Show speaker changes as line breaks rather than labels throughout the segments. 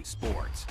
sports.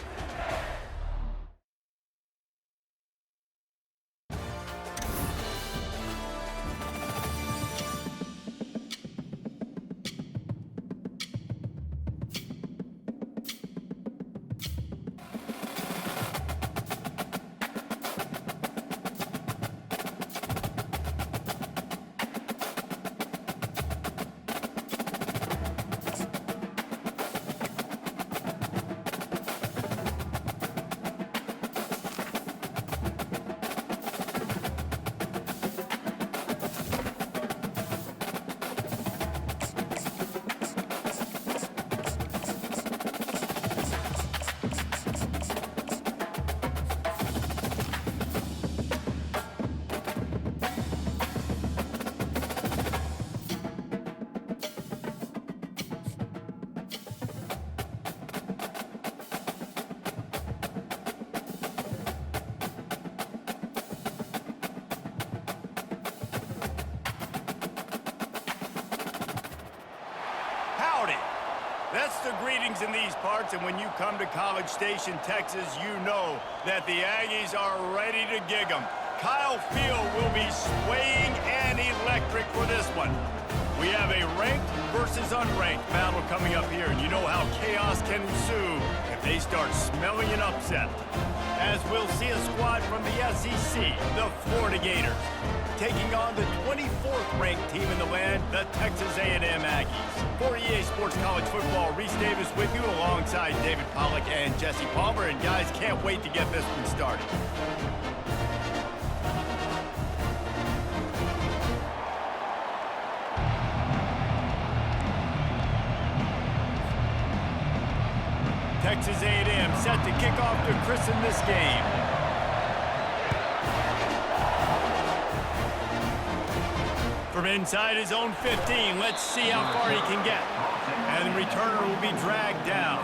That's the greetings in these parts, and when you come to College Station, Texas, you know that the Aggies are ready to gig 'em. Kyle Field will be swaying and electric for this one. We have a ranked versus unranked battle coming up here, and you know how chaos can ensue if they start smelling an upset. As we'll see a squad from the SEC, the Florida Gators, taking on the 24th ranked team in the land, the Texas A&M Aggies. For EA Sports College Football, Reese Davis with you alongside David Pollack and Jesse Palmer. And guys, can't wait to get this one started. Texas A&M set to kick off to christen this game. From inside his own 15, let's see how far he can get. And the returner will be dragged down.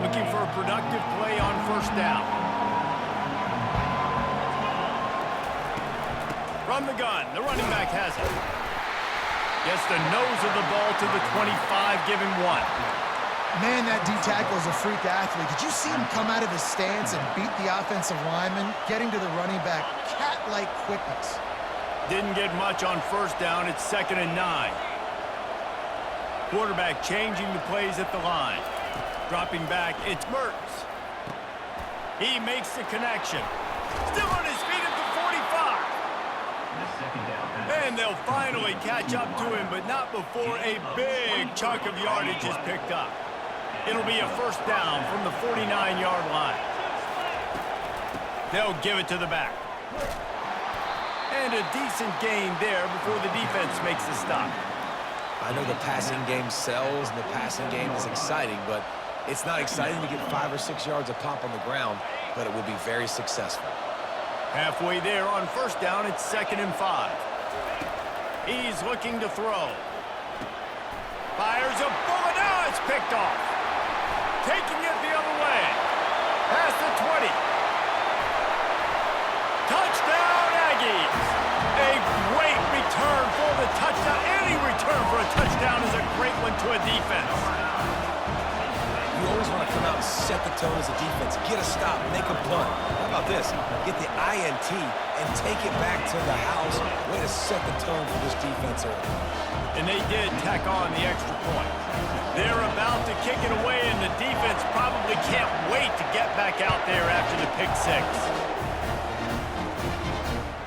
Looking for a productive play on first down. From the gun, the running back has it. Gets the nose of the ball to the 25, giving one.
Man, that D-tackle is a freak athlete. Did you see him come out of his stance and beat the offensive lineman, getting to the running back? Cat-like quickness.
Didn't get much on first down. It's 2nd and 9. Quarterback changing the plays at the line. Dropping back, it's Mertz. He makes the connection. Still on his feet at the 45. And they'll finally catch up to him, but not before a big chunk of yardage is picked up. It'll be a first down from the 49-yard line. They'll give it to the back. And a decent gain there before the defense makes the stop.
I know the passing game sells and the passing game is exciting, but it's not exciting to get 5 or 6 yards a pop on the ground, but it will be very successful.
Halfway there on first down, it's 2nd and 5. He's looking to throw. Fires a bullet. Now it's picked off. Taking it the other way. Past the 20. Touchdown, Aggies. A great return for the touchdown. Any return for a touchdown is a great one to a defense.
You always want to come out and set the tone as a defense. Get a stop, make a punt. How about this? Get the INT and take it back to the house. Way to set the tone for this defense early.
And they did tack on the extra point. They're about to kick it away, and the defense probably can't wait to get back out there after the pick six.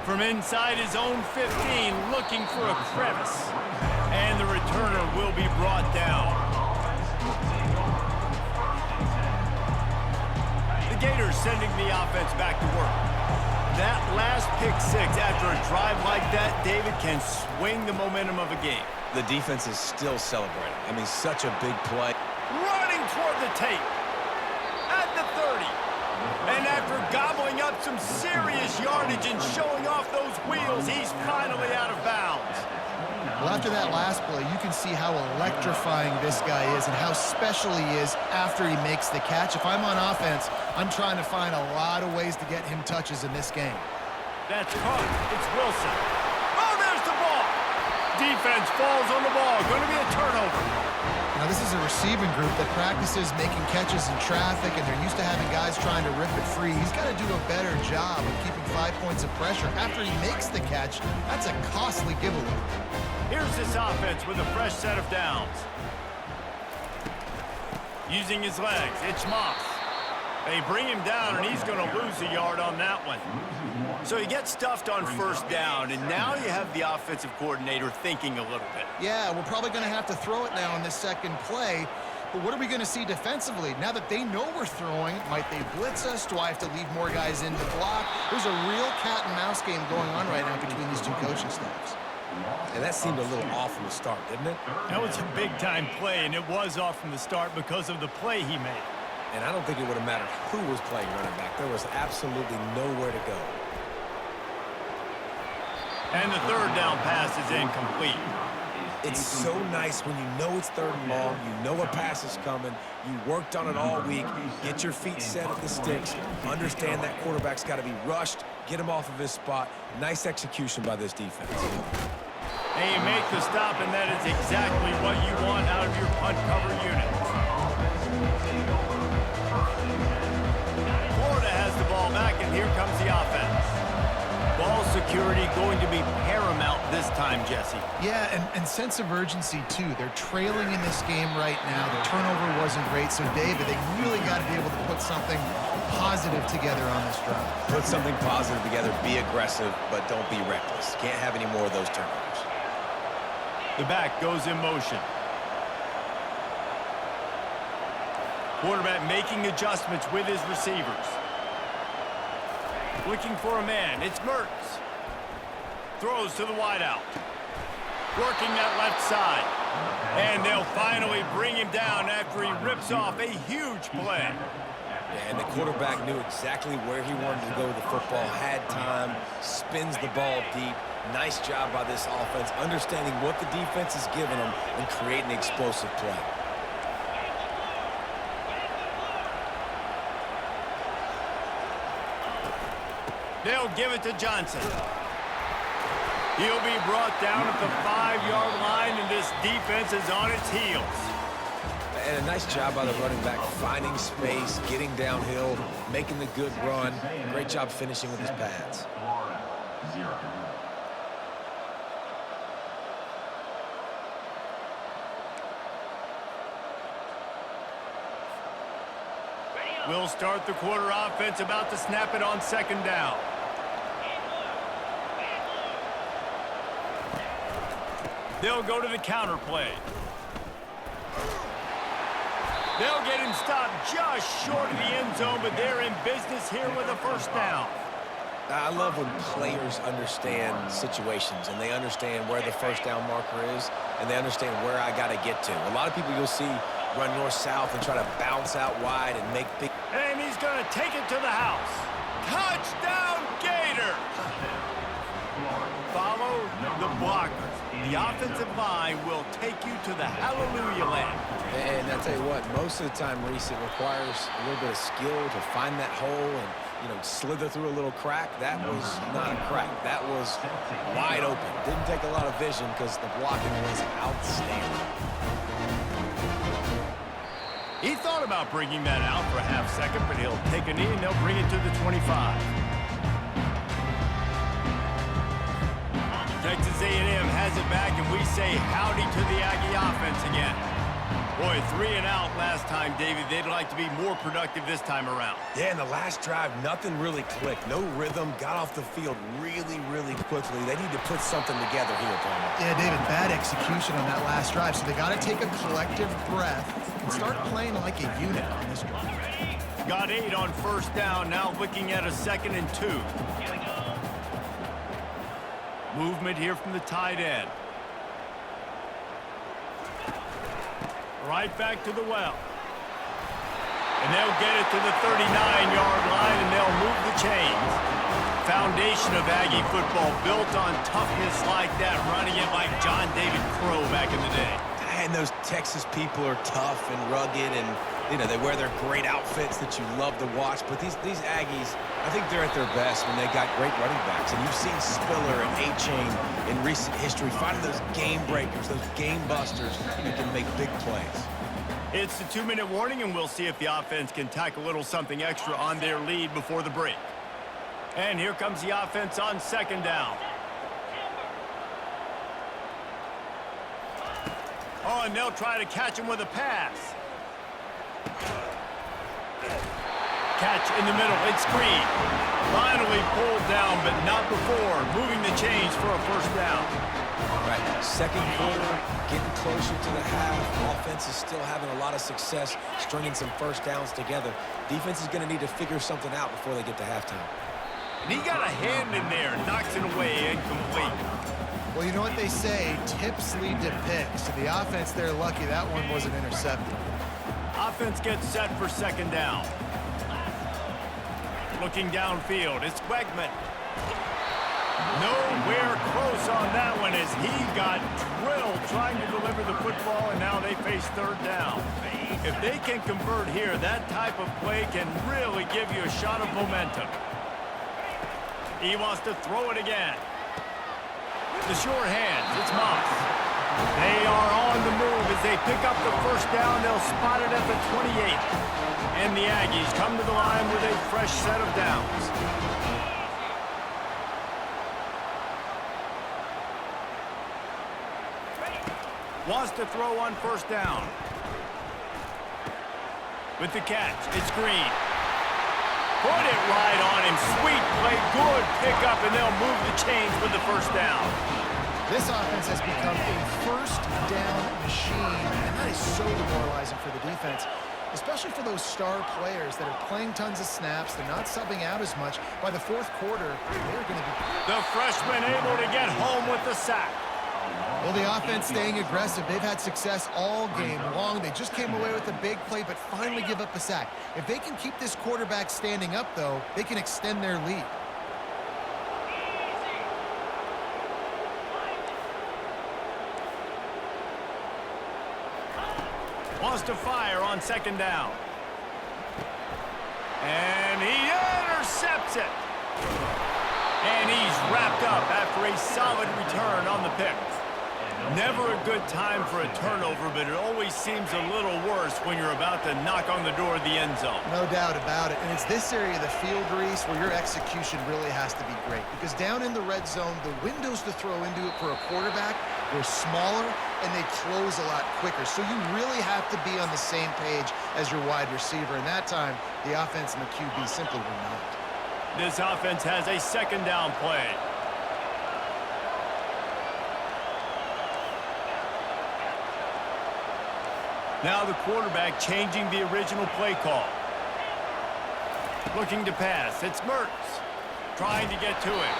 From inside his own 15, looking for a crevice. And the returner will be brought down. The Gators sending the offense back to work. That last pick six after a drive like that, David, can swing the momentum of a game.
The defense is still celebrating. I mean, such a big play.
Running toward the tape. At the 30. And after gobbling up some serious yardage and showing off those wheels, he's finally out of bounds.
Well, after that last play, you can see how electrifying this guy is and how special he is after he makes the catch. If I'm on offense, I'm trying to find a lot of ways to get him touches in this game.
That's caught. It's Wilson. Oh, there's the ball. defense falls on the ball. Going to be a turnover.
Now, this is a receiving group that practices making catches in traffic, and they're used to having guys trying to rip it free. He's got to do a better job of keeping 5 points of pressure. After he makes the catch, that's a costly giveaway.
Here's this offense with a fresh set of downs. Using his legs, it's Moss. They bring him down, and he's going to lose a yard on that one. So he gets stuffed on first down, and now you have the offensive coordinator thinking a little bit.
Yeah, we're probably going to have to throw it now in this second play. But what are we going to see defensively? Now that they know we're throwing, might they blitz us? Do I have to leave more guys in to block? There's a real cat and mouse game going on right now between these two coaching staffs.
And that seemed a little off from the start, didn't it?
That was a big-time play, and it was off from the start because of the play he made.
And I don't think it would have mattered who was playing running back. There was absolutely nowhere to go.
And the third down pass is incomplete.
It's so nice when you know it's 3rd and long, you know a pass is coming, you worked on it all week, get your feet set at the sticks, understand that quarterback's got to be rushed, get him off of his spot. Nice execution by this defense.
And you make the stop, and that is exactly what you want out of your punt cover unit. Florida has the ball back, and here comes the offense. Ball security going to be paramount this time, Jesse.
Yeah, and sense of urgency, too. They're trailing in this game right now. The turnover wasn't great, so, David, they really got to be able to put something positive together on this drive.
Put something positive together, be aggressive, but don't be reckless. Can't have any more of those turnovers.
The back goes in motion. Quarterback making adjustments with his receivers. Looking for a man. It's Mertz. Throws to the wideout. Working that left side. And they'll finally bring him down after he rips off a huge play.
Yeah, and the quarterback knew exactly where he wanted to go with the football, had time, spins the ball deep. Nice job by this offense, understanding what the defense is giving them and creating explosive play.
They'll give it to Johnson. He'll be brought down at the 5-yard line, and this defense is on its heels.
And a nice job by the running back, finding space, getting downhill, making the good run. Great job finishing with his pads.
We'll start the quarter offense, about to snap it on 2nd down. They'll go to the counter play. They'll get him stopped just short of the end zone, but they're in business here with a 1st down.
I love when players understand situations and they understand where the 1st down marker is and they understand where I got to get to. A lot of people you'll see run north-south and try to bounce out wide and make big...
And he's going to take it to the house. Touchdown, Gators! Follow the blockers. The offensive line will take you to the hallelujah land.
And I tell you what, most of the time, Reese, it requires a little bit of skill to find that hole and, you know, slither through a little crack. That was not a crack. That was wide open. Didn't take a lot of vision because the blocking was outstanding.
He thought about bringing that out for a half second, but he'll take a knee and they'll bring it to the 25. Texas A&M has it back, and we say howdy to the Aggie offense again. Boy, 3 and out last time, David. They'd like to be more productive this time around.
Yeah, in the last drive, nothing really clicked. No rhythm, got off the field really, really quickly. They need to put something together here, Palmer.
Yeah, David, bad execution on that last drive, so they got to take a collective breath and start playing like a unit on this drive.
Got 8 on 1st down, now looking at a 2nd and 2. Movement here from the tight end. Right back to the well. And they'll get it to the 39-yard line, and they'll move the chains. Foundation of Aggie football built on toughness like that, running it like John David Crow back in the day.
And those Texas people are tough and rugged, and, you know, they wear their great outfits that you love to watch. But these Aggies, I think they're at their best when they got great running backs. And you've seen Spiller and A-Chain in recent history finding those game breakers, those game busters who can make big plays.
It's the 2-minute warning, and we'll see if the offense can tack a little something extra on their lead before the break. And here comes the offense on second down. Oh, and they'll try to catch him with a pass. Catch in the middle. It's screen. Finally pulled down, but not before. Moving the chains for a first down.
Right. Second quarter, getting closer to the half. Offense is still having a lot of success stringing some first downs together. Defense is going to need to figure something out before they get to halftime.
And he got a hand in there. Knocks it away. Incomplete.
Well, you know what they say, tips lead to picks. So the offense, they're lucky that one wasn't intercepted.
Offense gets set for second down. Looking downfield, it's Wegman. Nowhere close on that one as he got drilled trying to deliver the football, and now they face third down. If they can convert here, that type of play can really give you a shot of momentum. He wants to throw it again. The sure hands, it's Moss. They are on the move as they pick up the first down. They'll spot it at the 28. And the Aggies come to the line with a fresh set of downs. Wants to throw on first down. With the catch, it's Green. Put it right on him. Sweet play, good pickup, and they'll move the chains with the first down.
This offense has become a first down machine, and that is so demoralizing for the defense, especially for those star players that are playing tons of snaps. They're not subbing out as much. By the fourth quarter, they're going to be...
The freshman able to get home with the sack.
Well, the offense staying aggressive. They've had success all game long. They just came away with a big play, but finally give up a sack. If they can keep this quarterback standing up, though, they can extend their lead.
Wants to fire on second down. And he intercepts it. And he's wrapped up after a solid return on the pick. Never a good time for a turnover, but it always seems a little worse when you're about to knock on the door of the end zone.
No doubt about it. And it's this area of the field, Reese, where your execution really has to be great. Because down in the red zone, the windows to throw into it for a quarterback were smaller, and they close a lot quicker. So you really have to be on the same page as your wide receiver. And that time, the offense and the QB simply were not.
This offense has a second down play. Now the quarterback changing the original play call. Looking to pass. It's Mertz. Trying to get to it.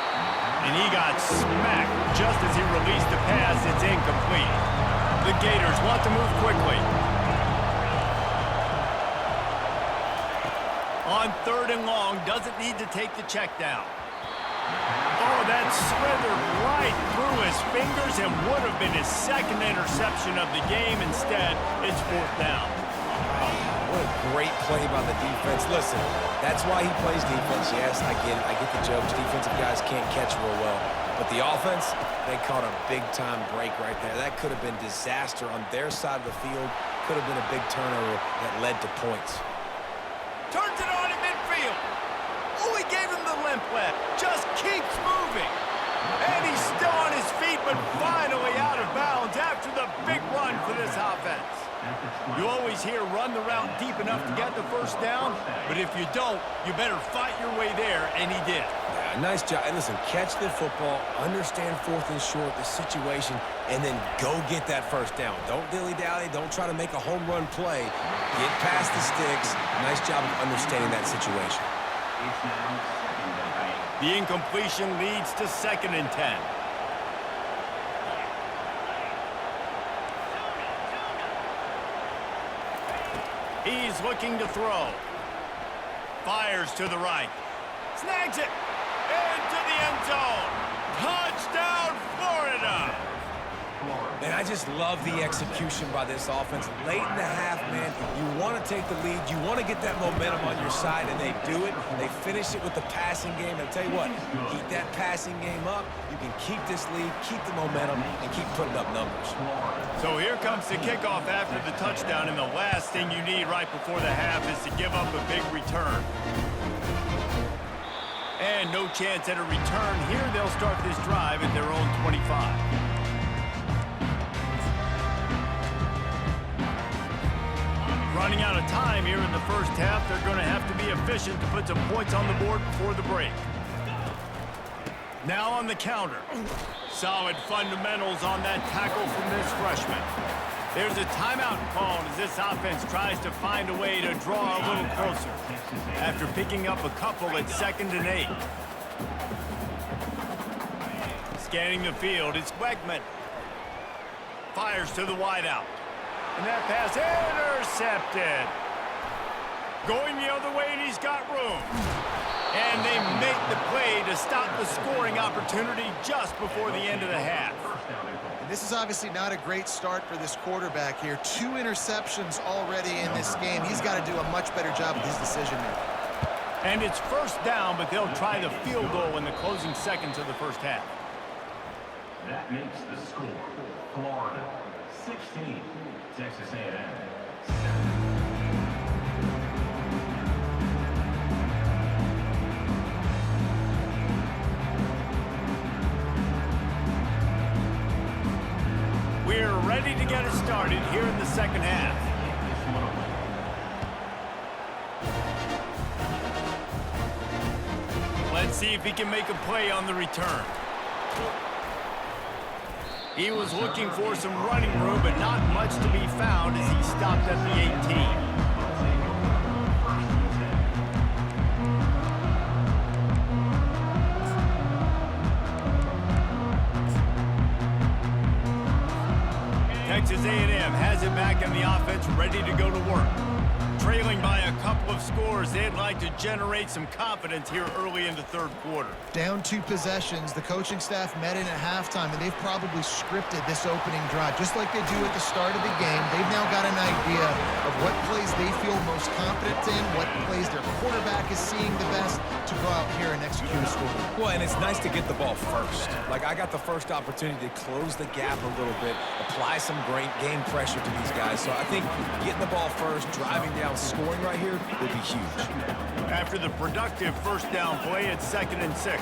And he got smacked just as he released the pass. It's incomplete. The Gators want to move quickly. On third and long, doesn't need to take the check down. Oh, that slithered right through his fingers and would have been his second interception of the game. Instead, it's fourth down.
What a great play by the defense. Listen, that's why he plays defense. Yes, I get it. I get the jokes. Defensive guys can't catch real well. But the offense, they caught a big-time break right there. That could have been disaster on their side of the field. Could have been a big turnover that led to points.
Turns it on in midfield. Oh, he gave him the limp left. Just keeps moving. And he's still on his feet, but finally out of bounds after the big run for this offense. You always hear run the route deep enough to get the first down, but if you don't, you better fight your way there, and he did.
Yeah, nice job. And listen, catch the football, understand fourth and short, the situation, and then go get that first down. Don't dilly-dally. Don't try to make a home run play. Get past the sticks. Nice job of understanding that situation.
The incompletion leads to 2nd and 10. He's looking to throw. Fires to the right. Snags it. Into the end zone. Touchdown, Florida.
And I just love the execution by this offense. Late in the half, man, you want to take the lead. You want to get that momentum on your side, and they do it. They finish it with the passing game. And I'll tell you what, keep that passing game up. You can keep this lead, keep the momentum, and keep putting up numbers.
So here comes the kickoff after the touchdown, and the last thing you need right before the half is to give up a big return. And no chance at a return here. They'll start this drive at their own 25. Running out of time here in the first half. They're going to have to be efficient to put some points on the board before the break. Now on the counter. Solid fundamentals on that tackle from this freshman. There's a timeout called as this offense tries to find a way to draw a little closer after picking up a couple at 2nd and 8. Scanning the field, it's Wegman. Fires to the wideout. And that pass intercepted. Going the other way, and he's got room. And they make the play to stop the scoring opportunity just before the end of the half.
And this is obviously not a great start for this quarterback here. 2 interceptions already in this game. He's got to do a much better job with his decision-making.
And it's first down, but they'll try the field goal in the closing seconds of the first half.
That makes the score Florida 16, Texas A&M 7.
We're ready to get it started here in the second half. Let's see if he can make a play on the return. He was looking for some running room, but not much to be found as he stopped at the 18. Texas A&M has it back in the offense, ready to go to work. Trailing by a couple of scores, they'd like to generate some confidence here early in the third quarter.
Down 2 possessions, the coaching staff met in at halftime, and they've probably scripted this opening drive. Just like they do at the start of the game, they've now got an idea of what plays they feel most confident in, what plays their quarterback is seeing the best to go out here and execute a score.
Well, and it's nice to get the ball first. Like, I got the first opportunity to close the gap a little bit, apply some great game pressure to these guys. So I think getting the ball first, driving down, scoring right here would be huge.
After the productive first down play, it's 2nd and 6.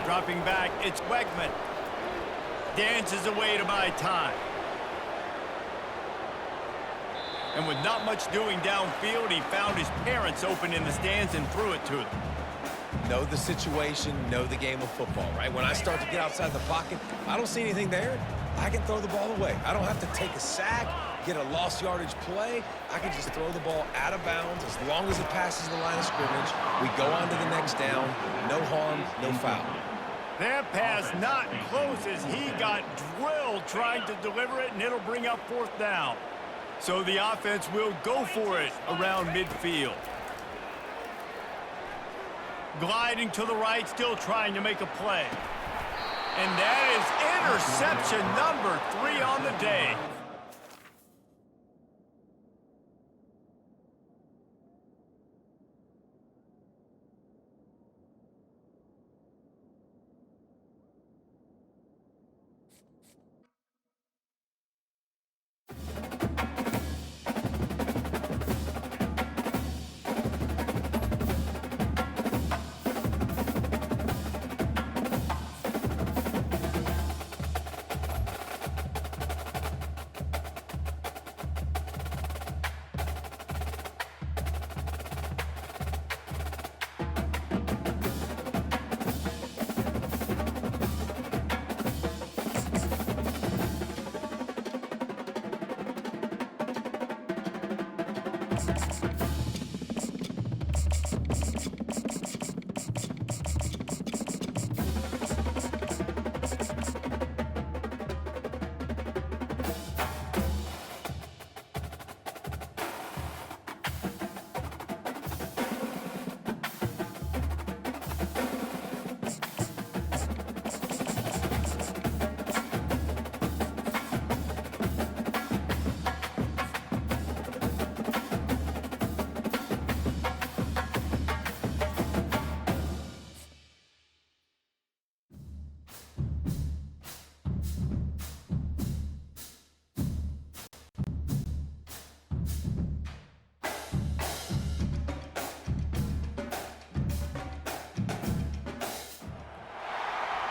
Dropping back, it's Wegman. Dances away to buy time. And with not much doing downfield, he found his parents open in the stands and threw it to them.
Know the situation, know the game of football, right? When I start to get outside the pocket, I don't see anything there, I can throw the ball away. I don't have to take a sack, get a lost yardage play. I can just throw the ball out of bounds. As long as it passes the line of scrimmage, we go on to the next down. No harm, no foul.
That pass not close as he got drilled trying to deliver it, and it'll bring up 4th down. So the offense will go for it around midfield. Gliding to the right, still trying to make a play. And that is interception number 3 on the day.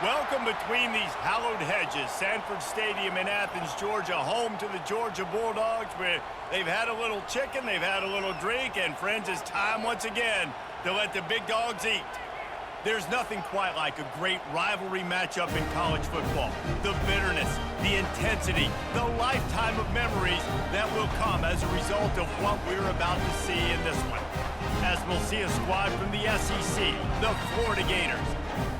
Welcome between these hallowed hedges. Sanford Stadium in Athens, Georgia, home to the Georgia Bulldogs, where they've had a little chicken, they've had a little drink, and friends, it's time once again to let the big dogs eat. There's nothing quite like a great rivalry matchup in college football. The bitterness, the intensity, the lifetime of memories that will come as a result of what we're about to see in this one. As we'll see a squad from the SEC, the Florida Gators,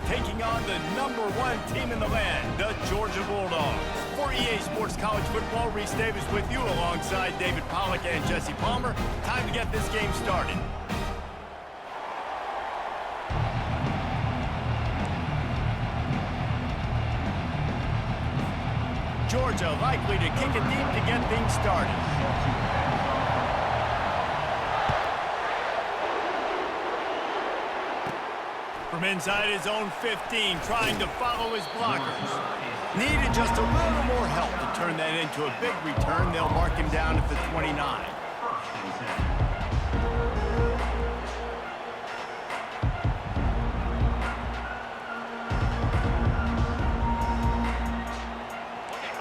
taking on the #1 team in the land, the Georgia Bulldogs. For EA Sports College Football, Reese Davis with you alongside David Pollack and Jesse Palmer. Time to get this game started. Georgia likely to kick it deep to get things started. From inside his own 15, trying to follow his blockers. Needed just a little more help to turn that into a big return. They'll mark him down at the 29.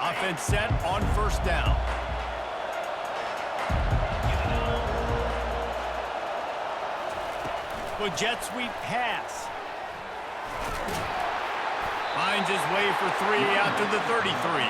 Offense set on first down. Well, jet sweep pass. Finds his way for 3 out to the 33.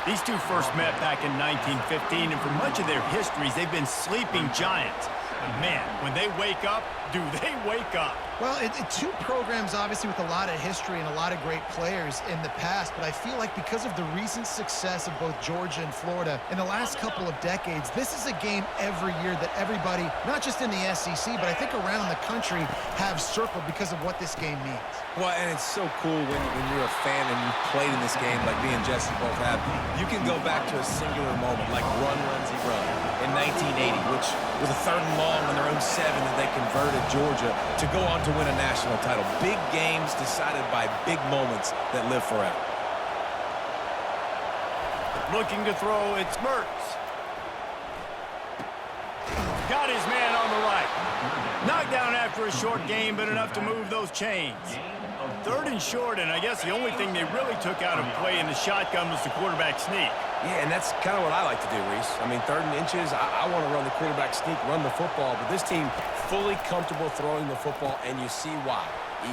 These two first met back in 1915, and for much of their histories, they've been sleeping giants. But man, when they wake up, do they wake up?
Well, two programs, obviously, with a lot of history and a lot of great players in the past, but I feel like because of the recent success of both Georgia and Florida in the last couple of decades, this is a game every year that everybody, not just in the SEC, but I think around the country, have circled because of what this game means.
Well, and it's so cool when you're a fan and you played in this game like me and Jesse both have. You can go back to a singular moment like run, Runzy, run in 1980, which was a 3rd and long on their own 7 that they converted Georgia to go on to win a national title. Big games decided by big moments that live forever.
Looking to throw, it's Mertz. Got his man on the right. Knocked down after a short game, but enough to move those chains. 3rd and short, and I guess the only thing they really took out of play in the shotgun was the quarterback sneak.
Yeah, and that's kind of what I like to do, Reese. I mean, 3rd and inches, I want to run the quarterback sneak, run the football, but this team fully comfortable throwing the football, and you see why.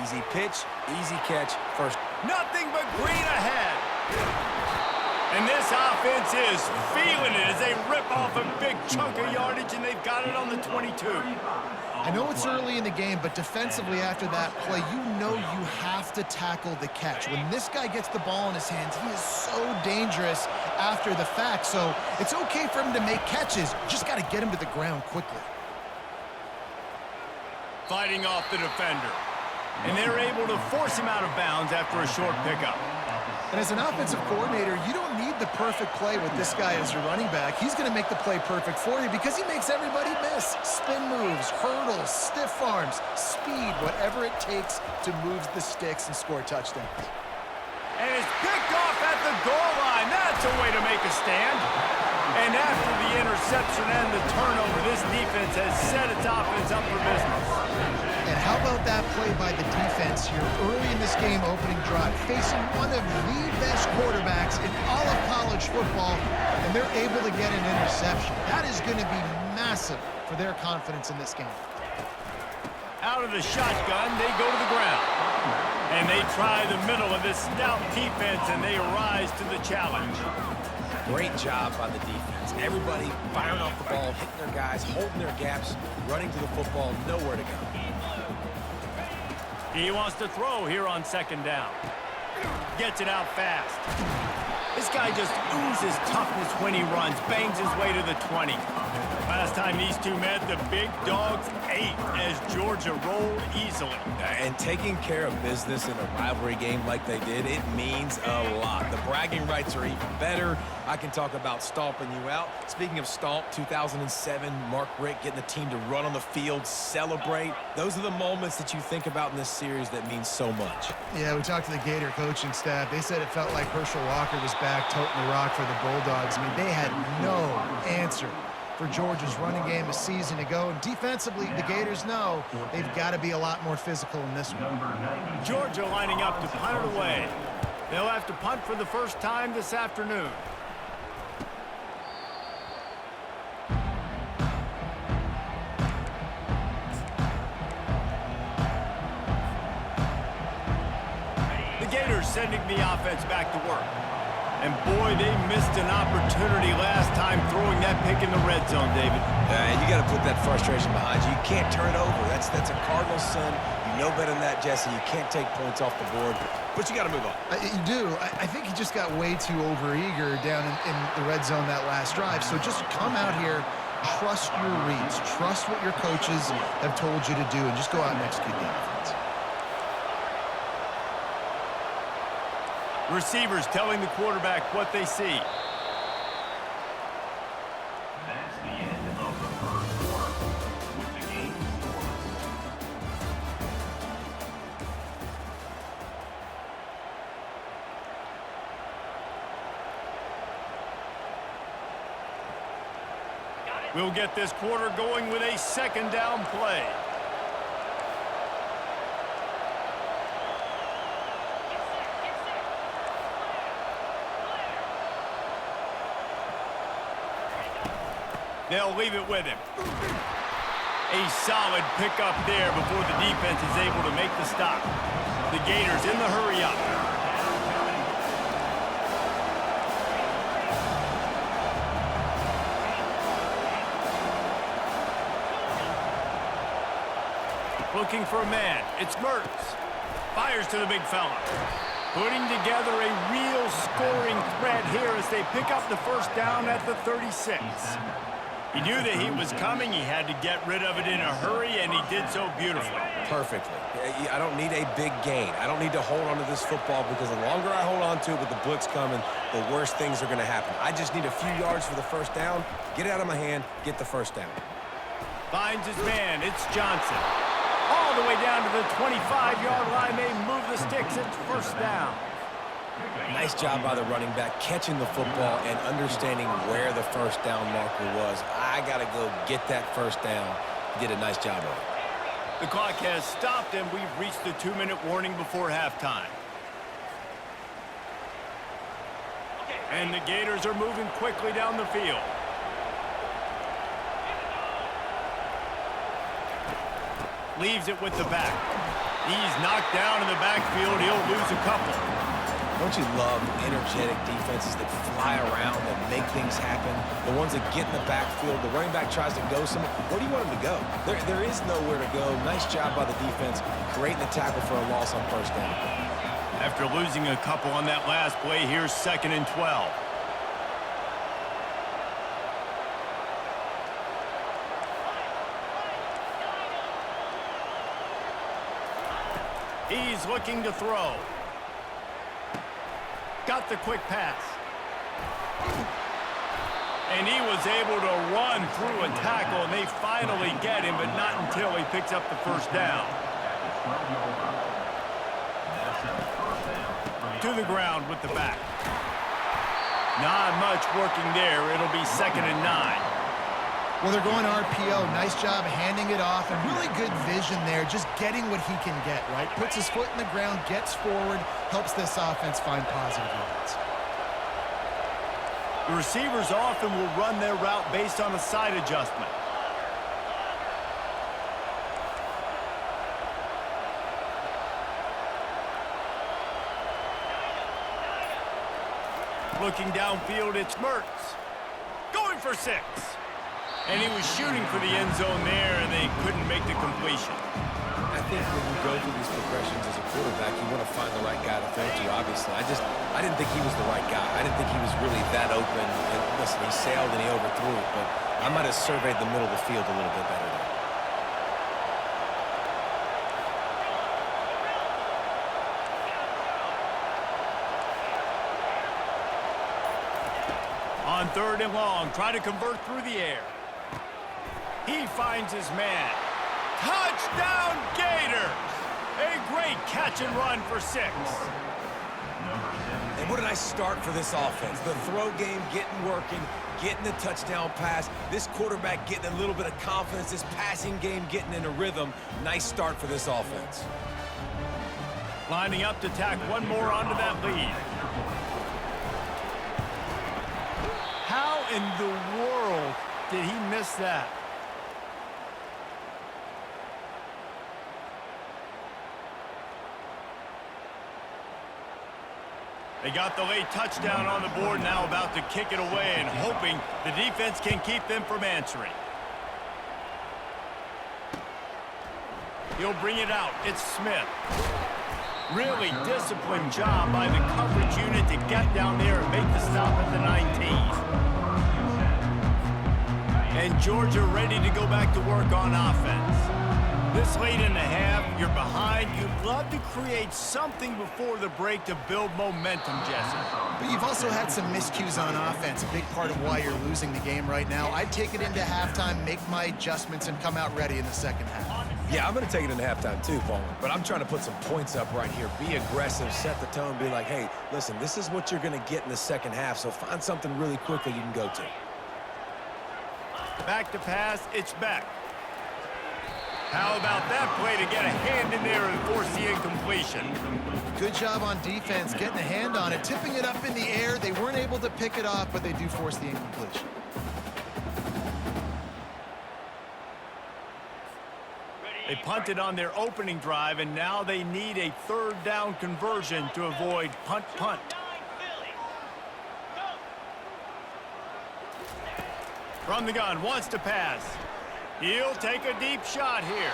Easy pitch, easy catch, first.
Nothing but green ahead. And this offense is feeling it as they rip off a big chunk of yardage, and they've got it on the 22.
I know it's early in the game, but defensively after that play, you know you have to tackle the catch. When this guy gets the ball in his hands, he is so dangerous after the fact. So it's okay for him to make catches. You just got to get him to the ground quickly.
Fighting off the defender. And they're able to force him out of bounds after a short pickup.
And as an offensive coordinator, you don't need the perfect play with this guy as your running back. He's going to make the play perfect for you because he makes everybody miss. Spin moves, hurdles, stiff arms, speed, whatever it takes to move the sticks and score touchdowns.
And it's picked off at the goal line. That's a way to make a stand. And after the interception and the turnover, this defense has set its offense up for business.
And how about that play by the defense here early in this game opening drive, facing one of the best quarterbacks in all of college football, and they're able to get an interception. That is going to be massive for their confidence in this game.
Out of the shotgun, they go to the ground. And they try the middle of this stout defense, and they rise to the challenge.
Great job by the defense. Everybody firing off the ball, hitting their guys, holding their gaps, running to the football, nowhere to go.
He wants to throw here on 2nd down. Gets it out fast. This guy just oozes toughness when he runs, bangs his way to the 20. Last time these two met, the big dogs ate as Georgia rolled easily.
And taking care of business in a rivalry game like they did, it means a lot. The bragging rights are even better. I can talk about stomping you out. Speaking of stomp, 2007, Mark Richt getting the team to run on the field, celebrate. Those are the moments that you think about in this series that mean so much.
Yeah, we talked to the Gator coaching staff. They said it felt like Herschel Walker was back toting the rock for the Bulldogs. I mean, they had no answer for Georgia's running game a season ago. And defensively, the Gators know they've got to be a lot more physical in this one.
Georgia lining up to punt it away. They'll have to punt for the first time this afternoon. Gators sending the offense back to work. And boy, they missed an opportunity last time throwing that pick in the red zone, David.
You got to put that frustration behind you. You can't turn it over. That's a Cardinal sin. You know better than that, Jesse. You can't take points off the board, but you got to move on.
You do. I think he just got way too overeager down in the red zone that last drive. So just come out here, trust your reads, trust what your coaches have told you to do, and just go out and execute the offense.
Receivers telling the quarterback what they see.
That's the end of the first quarter, with the game scores.
We'll get this quarter going with a second down play. They'll leave it with him. A solid pickup there before the defense is able to make the stop. The Gators in the hurry up. Looking for a man. It's Mertz. Fires to the big fella. Putting together a real scoring threat here as they pick up the first down at the 36. He knew that he was coming. He had to get rid of it in a hurry, and he did so beautifully.
Perfectly. I don't need a big gain. I don't need to hold on to this football because the longer I hold on to it with the blitz coming, the worse things are going to happen. I just need a few yards for the first down. Get it out of my hand. Get the first down.
Finds his man. It's Johnson. All the way down to the 25-yard line. They move the sticks. It's first down.
Nice job by the running back catching the football and understanding where the first down marker was. I got to go get that first down. He did a nice job of it.
The clock has stopped, and we've reached the 2-minute warning before halftime. And the Gators are moving quickly down the field. Leaves it with the back. He's knocked down in the backfield. He'll lose a couple.
Don't you love energetic defenses that fly around, that make things happen? The ones that get in the backfield, the running back tries to go somewhere. Where do you want him to go? There is nowhere to go. Nice job by the defense, creating the tackle for a loss on first down.
After losing a couple on that last play, here's 2nd and 12. He's looking to throw. Got the quick pass. And he was able to run through a tackle, and they finally get him, but not until he picks up the first down. To the ground with the back. Not much working there. It'll be 2nd and 9.
Well, they're going RPO. Nice job handing it off. And really good vision there, just getting what he can get, right? Puts his foot in the ground, gets forward, helps this offense find positive yards.
The receivers often will run their route based on a side adjustment. Looking downfield, it's Mertz. Going for 6. And he was shooting for the end zone there, and they couldn't make the completion.
I think when you go through these progressions as a quarterback, you want to find the right guy to throw to, obviously. I didn't think he was the right guy. I didn't think he was really that open. And listen, he sailed and he overthrew it, but I might have surveyed the middle of the field a little bit better there.
On 3rd and long, try to convert through the air. He finds his man. Touchdown, Gators! A great catch and run for 6.
And What a nice start for this offense. The throw game getting working, getting the touchdown pass. This quarterback getting a little bit of confidence. This passing game getting in a rhythm. Nice start for this offense.
Lining up to tack one more onto that lead. How in the world did he miss that? They got the late touchdown on the board, now about to kick it away and hoping the defense can keep them from answering. He'll bring it out. It's Smith. Really disciplined job by the coverage unit to get down there and make the stop at the 19. And Georgia ready to go back to work on offense. This late in the half, you're behind. You'd love to create something before the break to build momentum, Jesse.
But you've also had some miscues on offense, a big part of why you're losing the game right now. I'd take it into halftime, make my adjustments, and come out ready in the second half.
Yeah, I'm going to take it into halftime too, Paul. But I'm trying to put some points up right here. Be aggressive, set the tone, be like, hey, listen, this is what you're going to get in the second half, so find something really quickly you can go to.
Back to pass, it's Beck. How about that play to get a hand in there and force the incompletion?
Good job on defense, getting a hand on it, tipping it up in the air. They weren't able to pick it off, but they do force the incompletion.
They punted on their opening drive, and now they need a third down conversion to avoid punt. From the gun, wants to pass. He'll take a deep shot here.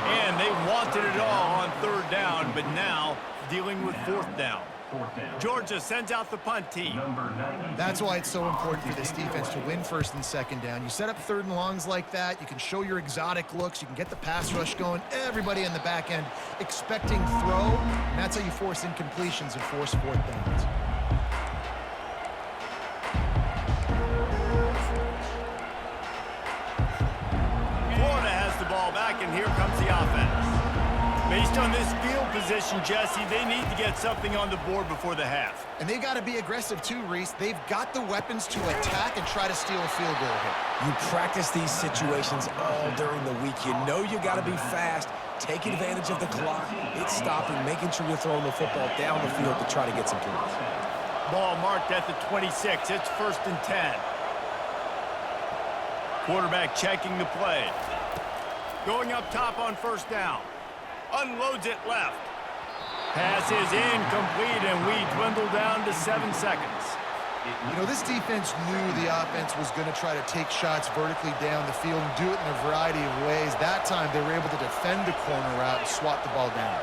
And they wanted it all on third down, but now dealing with fourth down. Georgia sends out the punt team.
That's why it's so important for this defense to win first and second down. You set up third and longs like that, you can show your exotic looks, you can get the pass rush going, everybody in the back end expecting throw, and that's how you force incompletions and force fourth downs.
Florida has the ball back, and here comes the offense. Based on this field position, Jesse, they need to get something on the board before the half.
And they got to be aggressive too, Reese. They've got the weapons to attack and try to steal a field goal here.
You practice these situations all during the week. You know you got to be fast, take advantage of the clock, it's stopping, making sure you're throwing the football down the field to try to get some points.
Ball marked at the 26. It's 1st and 10. Quarterback checking the play. Going up top on first down. Unloads it left. Pass is incomplete, and we dwindle down to 7 seconds.
You know, this defense knew the offense was going to try to take shots vertically down the field and do it in a variety of ways. That time, they were able to defend the corner route and swat the ball down.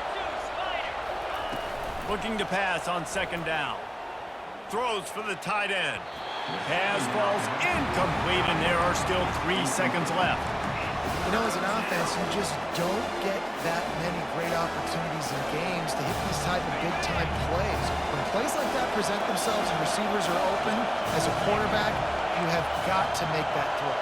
Looking to pass on second down. Throws for the tight end. Pass falls incomplete, and there are still 3 seconds left.
You know, as an offense, you just don't get that many great opportunities in games to hit these type of big-time plays. When plays like that present themselves and receivers are open, as a quarterback, you have got to make that throw.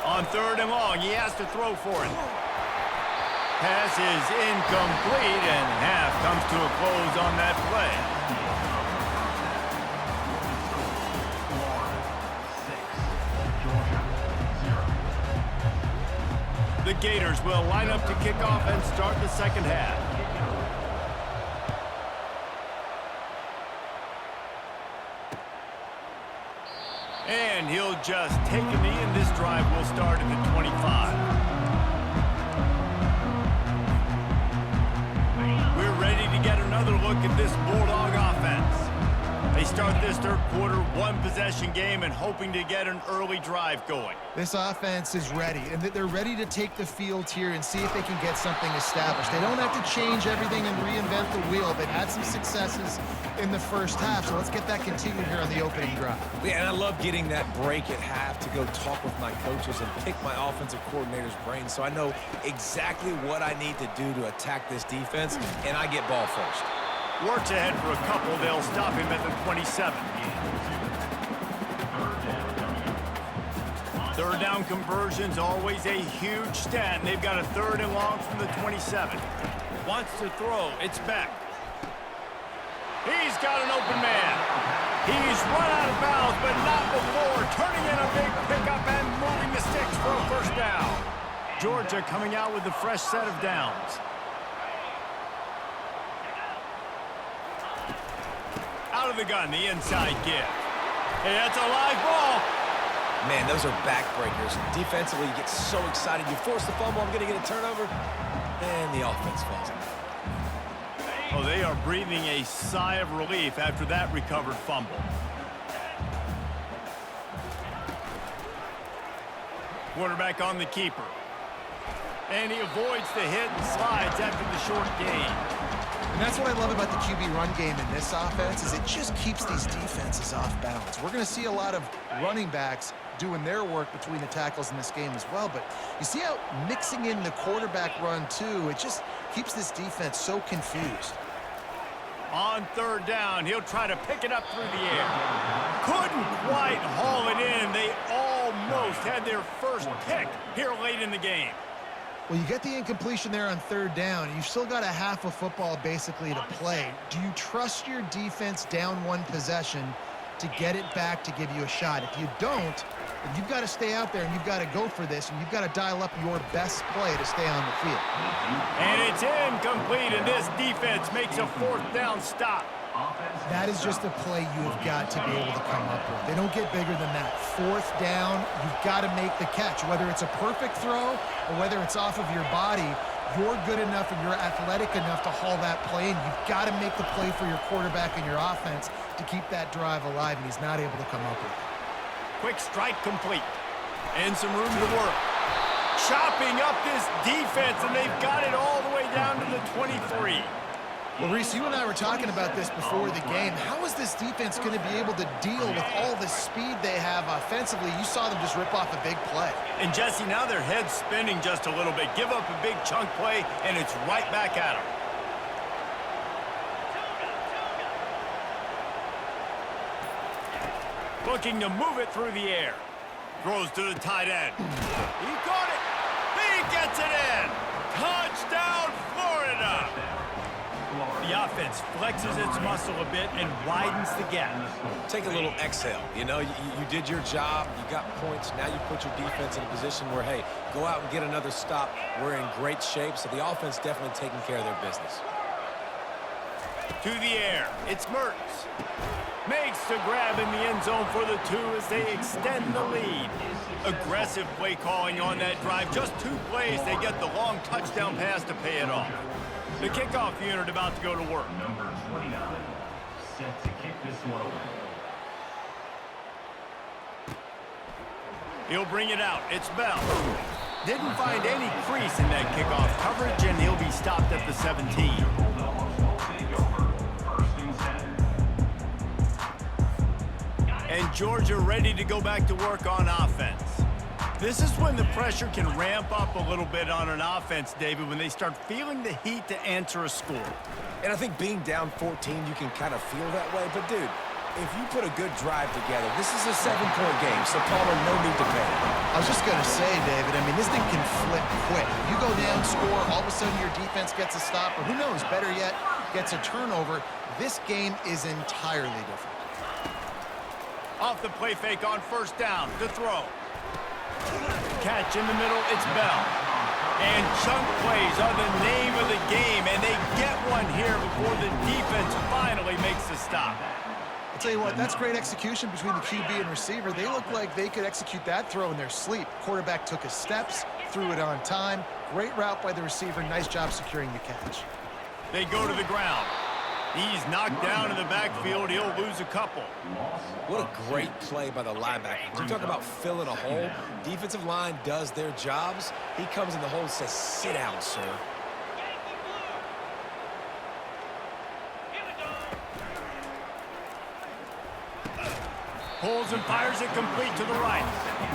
On third and long, he has to throw for it. Pass is incomplete, and half comes to a close on that play. The Gators will line up to kick off and start the second half. And he'll just take a knee, and this drive will start at the 25. We're ready to get another look at this Bulldog offense. They start this third quarter, one-possession game, and hoping to get an early drive going.
This offense is ready, and they're ready to take the field here and see if they can get something established. They don't have to change everything and reinvent the wheel. They've had some successes in the first half, so let's get that continued here on the opening drive.
Yeah, and I love getting that break at half to go talk with my coaches and pick my offensive coordinator's brain so I know exactly what I need to do to attack this defense, and I get ball first.
Works ahead for a couple. They'll stop him at the 27. Third down conversion's always a huge stat, and they've got a 3rd and long from the 27. Wants to throw. It's back. He's got an open man. He's run out of bounds, but not before turning in a big pickup and moving the sticks for a 1st down. Georgia coming out with a fresh set of downs. Out of the gun, the inside give. Hey, that's a live ball.
Man, those are backbreakers. Defensively, you get so excited. You force the fumble, I'm going to get a turnover, and the offense falls apart.
Oh, they are breathing a sigh of relief after that recovered fumble. Quarterback on the keeper. And he avoids the hit and slides after the short gain.
And that's what I love about the QB run game in this offense is it just keeps these defenses off balance. We're going to see a lot of running backs doing their work between the tackles in this game as well. But you see how mixing in the quarterback run too, it just keeps this defense so confused.
On 3rd down, he'll try to pick it up through the air. Couldn't quite haul it in. They almost had their first pick here late in the game.
Well, you get the incompletion there on 3rd down. You've still got a half of football basically to play. Do you trust your defense down 1 possession to get it back to give you a shot? If you don't, then you've got to stay out there and you've got to go for this, and you've got to dial up your best play to stay on the field.
And it's incomplete, and this defense makes a 4th down stop.
That is just a play you have got to be able to come up with. They don't get bigger than that. 4th down, you've got to make the catch. Whether it's a perfect throw or whether it's off of your body, you're good enough and you're athletic enough to haul that play, and you've got to make the play for your quarterback and your offense to keep that drive alive, and he's not able to come up with it.
Quick strike complete. And some room to work. Chopping up this defense, and they've got it all the way down to the 23.
Well, Reese, you and I were talking about this before the game. How is this defense going to be able to deal with all the speed they have offensively? You saw them just rip off a big play.
And, Jesse, now their head's spinning just a little bit. Give up a big chunk play, and it's right back at them. Looking to move it through the air. Throws to the tight end. He caught it. He gets it in. Touchdown, Florida. The offense flexes its muscle a bit and widens the gap.
Take a little exhale. You know, you did your job. You got points. Now you put your defense in a position where, hey, go out and get another stop. We're in great shape, so the offense definitely taking care of their business.
To the air. It's Mertens. Makes the grab in the end zone for the 2 as they extend the lead. Aggressive play calling on that drive. Just 2 plays, they get the long touchdown pass to pay it off. The kickoff unit about to go to work.
Number 29, set to kick this one away.
He'll bring it out. It's Bell. Didn't find any crease in that kickoff coverage, and he'll be stopped at the 17. And Georgia ready to go back to work on offense. This is when the pressure can ramp up a little bit on an offense, David, when they start feeling the heat to answer a score.
And I think being down 14, you can kind of feel that way. But, dude, if you put a good drive together, this is a 7-point game, so Palmer, no need to panic.
I was just going to say, David, I mean, this thing can flip quick. You go down, score, all of a sudden your defense gets a stop, or who knows, better yet, gets a turnover. This game is entirely different.
Off the play fake on 1st down. To throw. Catch in the middle. It's Bell. And chunk plays are the name of the game, and they get one here before the defense finally makes the stop.
I'll tell you what, that's great execution between the QB and receiver. They look like they could execute that throw in their sleep. Quarterback took his steps, threw it on time. Great route by the receiver. Nice job securing the catch.
They go to the ground. He's knocked down in the backfield. He'll lose a couple.
What a great play by the linebacker. You talk about filling a hole. Defensive line does their jobs. He comes in the hole and says, sit down, sir.
Pulls and fires it complete to the right.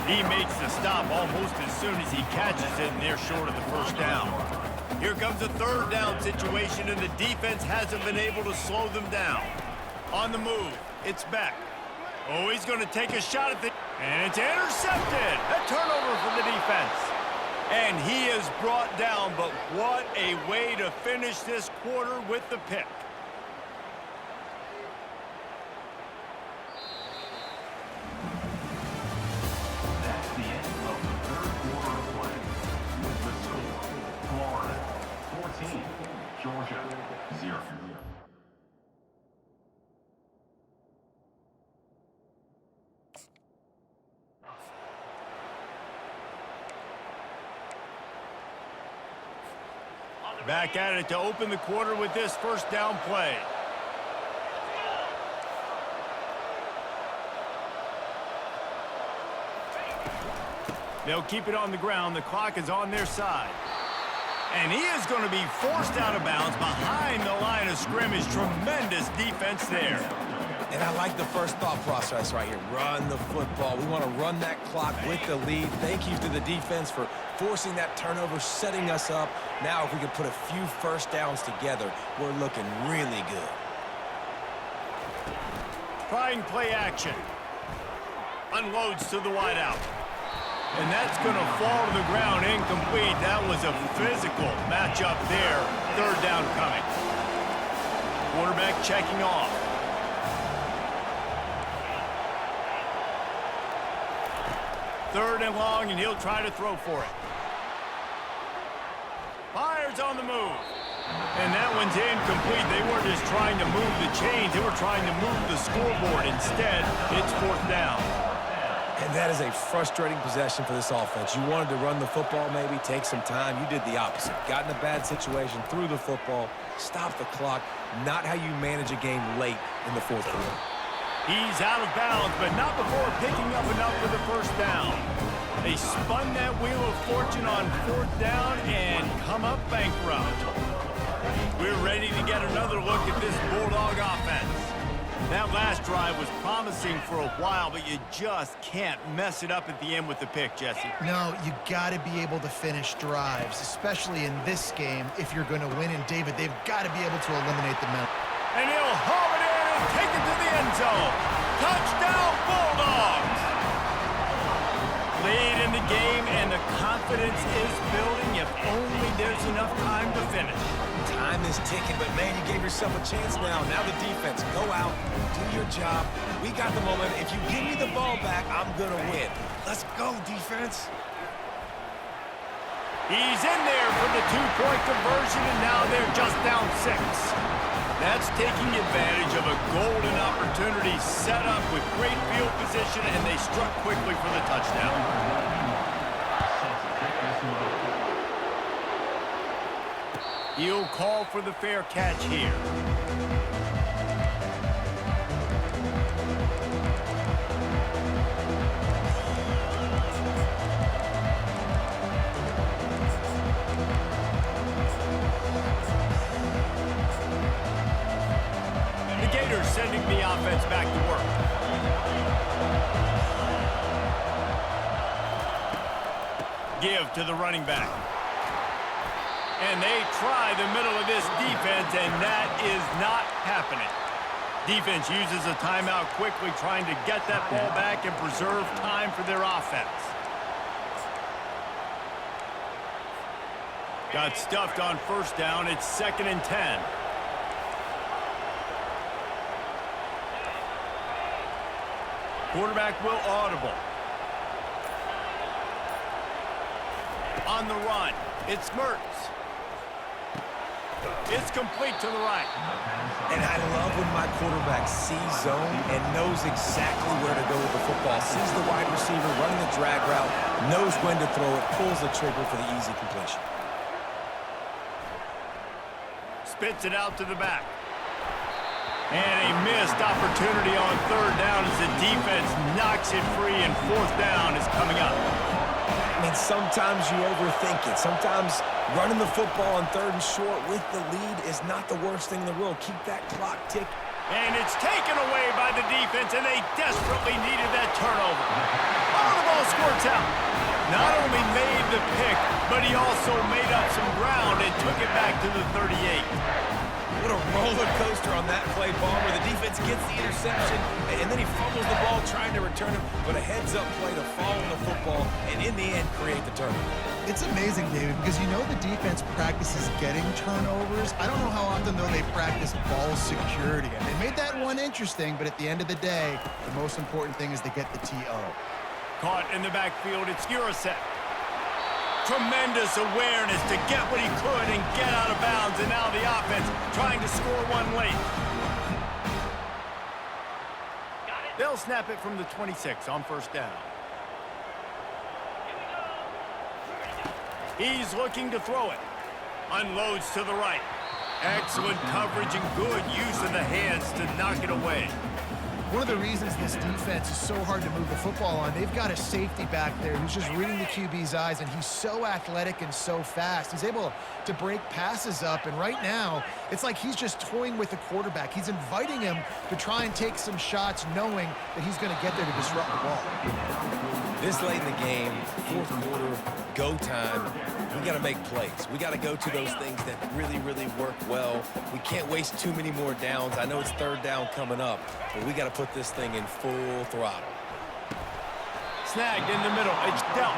He makes the stop almost as soon as he catches it, and they're short of the 1st down. Here comes a 3rd down situation, and the defense hasn't been able to slow them down. On the move, it's back. Oh, he's going to take a shot at the... And it's intercepted. A turnover for the defense. And he is brought down, but what a way to finish this quarter with the pick.
That's the end of the third quarter of play. With the score, Florida 14, Georgia 0.
Back at it to open the quarter with this first down play. They'll keep it on the ground. The clock is on their side. And he is going to be forced out of bounds behind the line of scrimmage. Tremendous defense there.
And I like the first thought process right here. Run the football. We want to run that clock with the lead. Thank you to the defense for forcing that turnover, setting us up. Now, if we can put a few first downs together, we're looking really good.
Trying play action. Unloads to the wideout. And that's going to fall to the ground incomplete. That was a physical matchup there. Third down coming. Quarterback checking off. Third and long, and he'll try to throw for it. Fires on the move. And that one's incomplete. They weren't just trying to move the chains. They were trying to move the scoreboard. Instead, it's fourth down.
And that is a frustrating possession for this offense. You wanted to run the football, maybe take some time. You did the opposite. Got in a bad situation, threw the football, stopped the clock. Not how you manage a game late in the fourth quarter.
He's out of bounds, but not before picking up enough for the first down. They spun that wheel of fortune on fourth down and come up bankrupt. We're ready to get another look at this Bulldog offense. That last drive was promising for a while, but you just can't mess it up at the end with the pick, Jesse.
No, you got to be able to finish drives, especially in this game. If you're going to win, and David, they've got to be able to eliminate the mental.
And he'll haul it in and take it to the end zone. Touchdown, Bulldogs! Late in the game, and the confidence is building if only there's enough time to finish.
Time is ticking, but man, you gave yourself a chance now. Now the defense, go out, do your job. We got the moment. If you give me the ball back, I'm going to win. Let's go, defense.
He's in there for the two-point conversion, and now they're just down 6. That's taking advantage of a golden opportunity set up with great field position, and they struck quickly for the touchdown. He'll call for the fair catch here. The Gators sending the offense back to work. Give to the running back. And they try the middle of this defense, and that is not happening. Defense uses a timeout quickly, trying to get that ball back and preserve time for their offense. Got stuffed on first down. It's 2nd and 10. Quarterback will audible. On the run, it's Mertz. It's complete to the right.
And I love when my quarterback sees zone and knows exactly where to go with the football. Sees the wide receiver running the drag route, knows when to throw it, pulls the trigger for the easy completion.
Spits it out to the back. And a missed opportunity on third down as the defense knocks it free, and fourth down is coming up.
I mean, sometimes you overthink it. Sometimes running the football on third and short with the lead is not the worst thing in the world. Keep that clock ticking.
And it's taken away by the defense, and they desperately needed that turnover. Oh, the ball squirts out. Not only made the pick, but he also made up some ground and took it back to the 38.
What a roller coaster on that play, ball, where the defense gets the interception, and then he fumbles the ball trying to return it, but a heads-up play to fall on the football, and in the end, create the turnover.
It's amazing, David, because you know the defense practices getting turnovers. I don't know how often, though, they practice ball security. And they made that one interesting, but at the end of the day, the most important thing is to get the TO.
Caught in the backfield, it's Uriset. Tremendous awareness to get what he could and get out of bounds, and now the offense trying to score one late. They'll snap it from the 26 on first down. He's looking to throw it. Unloads to the right. Excellent coverage and good use of the hands to knock it away.
One of the reasons this defense is so hard to move the football on, they've got a safety back there who's just reading the QB's eyes, and he's so athletic and so fast. He's able to break passes up, and right now, it's like he's just toying with the quarterback. He's inviting him to try and take some shots, knowing that he's going to get there to disrupt the ball.
This late in the game, fourth quarter, go time, we got to make plays. We got to go to those things that really, really work well. We can't waste too many more downs. I know it's third down coming up, but we got to put this thing in full throttle.
Snagged in the middle. It's dealt.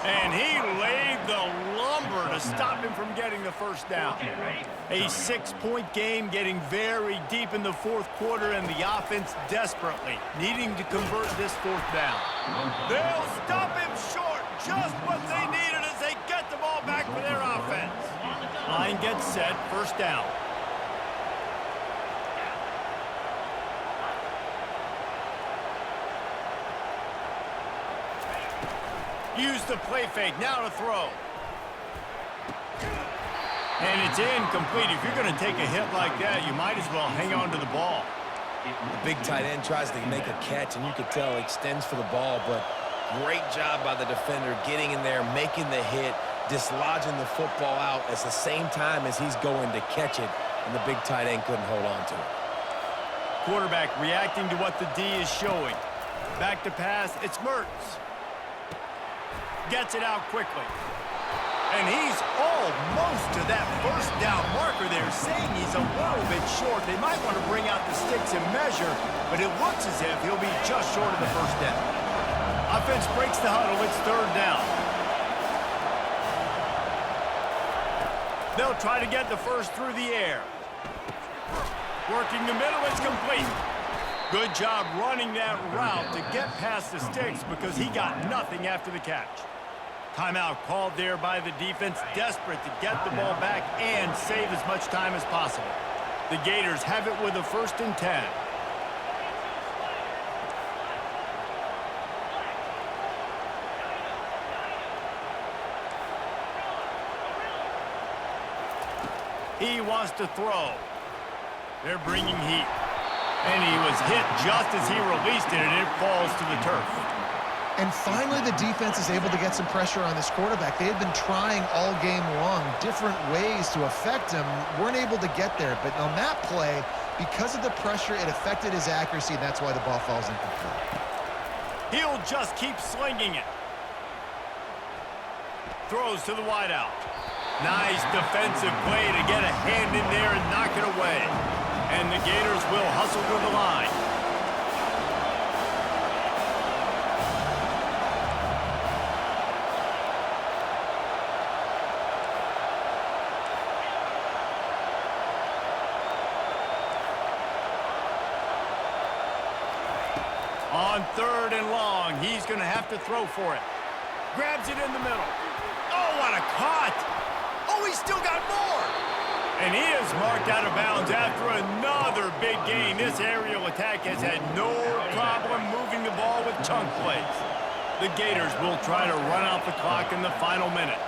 And he laid the lumber to stop him from getting the first down. A 6-point game, getting very deep in the fourth quarter, and the offense desperately needing to convert this fourth down. They'll stop him short. Just what they needed as they get the ball back for their offense. Line gets set. First down. Use the play fake, now to throw. And it's incomplete. If you're going to take a hit like that, you might as well hang on to the ball.
The big tight end tries to make a catch, and you can tell extends for the ball, but great job by the defender getting in there, making the hit, dislodging the football out at the same time as he's going to catch it, and the big tight end couldn't hold on to it.
Quarterback reacting to what the D is showing. Back to pass, it's Mertz. Gets it out quickly. And he's almost to that first down marker there, saying he's a little bit short. They might want to bring out the sticks and measure, but it looks as if he'll be just short of the first down. Offense breaks the huddle. It's third down. They'll try to get the first through the air. Working the middle, it's complete. Good job running that route to get past the sticks because he got nothing after the catch. Timeout called there by the defense, desperate to get the ball back and save as much time as possible. The Gators have it with a 1st and 10. He wants to throw. They're bringing heat. And he was hit just as he released it, and it falls to the turf.
And finally, the defense is able to get some pressure on this quarterback. They had been trying all game long different ways to affect him, weren't able to get there. But on that play, because of the pressure, it affected his accuracy, and that's why the ball falls incomplete.
He'll just keep slinging it. Throws to the wideout. Nice defensive play to get a hand in there and knock it away. And the Gators will hustle to the line. On 3rd and long, he's going to have to throw for it. Grabs it in the middle. Oh, what a cut! Oh, he's still got more! And he is marked out of bounds after another big gain. This aerial attack has had no problem moving the ball with chunk plays. The Gators will try to run out the clock in the final minute.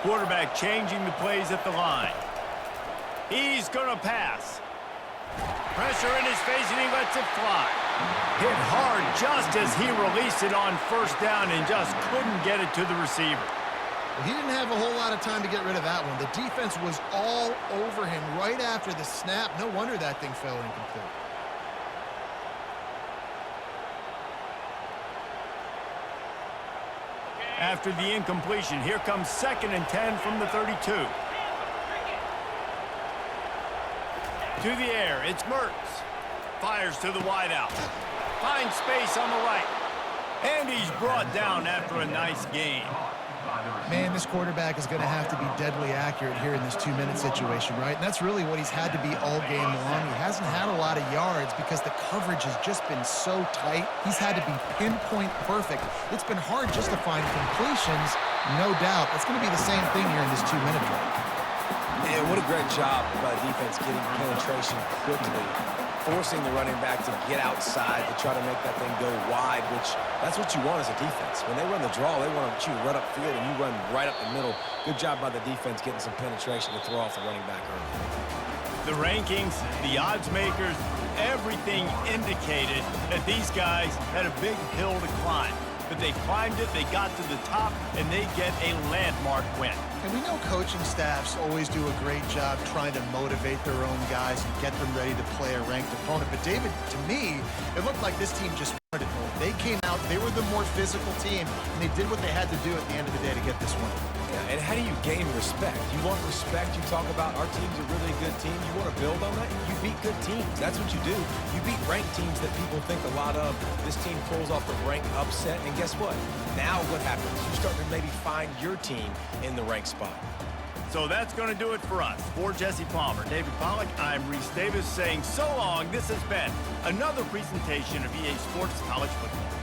Quarterback changing the plays at the line. He's going to pass. Pressure in his face, and he lets it fly. Hit hard just as he released it on 1st down and just couldn't get it to the receiver.
Well, he didn't have a whole lot of time to get rid of that one. The defense was all over him right after the snap. No wonder that thing fell incomplete.
After the incompletion, here comes 2nd and 10 from the 32. To the air, it's Mertz. Fires to the wideout. Finds space on the right. And he's brought down after a nice gain.
Man, this quarterback is going to have to be deadly accurate here in this 2-minute situation, right? And that's really what he's had to be all game long. He hasn't had a lot of yards because the coverage has just been so tight. He's had to be pinpoint perfect. It's been hard just to find completions, no doubt. That's going to be the same thing here in this 2-minute drill.
Man, what a great job by defense getting penetration quickly, forcing the running back to get outside to try to make that thing go wide, which that's what you want as a defense. When they run the draw, they want you to run upfield, and you run right up the middle. Good job by the defense getting some penetration to throw off the running back early.
The rankings, the odds makers, everything indicated that these guys had a big hill to climb. But they climbed it, they got to the top, and they get a landmark win.
And we know coaching staffs always do a great job trying to motivate their own guys and get them ready to play a ranked opponent. But David, to me, it looked like this team just wanted it more. They came out, they were the more physical team, and they did what they had to do at the end of the day to get this win.
Yeah, and how do you gain respect? You want respect, you talk about our team's a really good team. You want to build on that? You beat good teams. That's what you do. You beat ranked teams that people think a lot of. This team pulls off the ranked upset, and guess what? Now what happens? You start to maybe find your team in the ranked spot.
So that's going to do it for us. For Jesse Palmer, David Pollack, I'm Reese Davis saying so long. This has been another presentation of EA Sports College Football.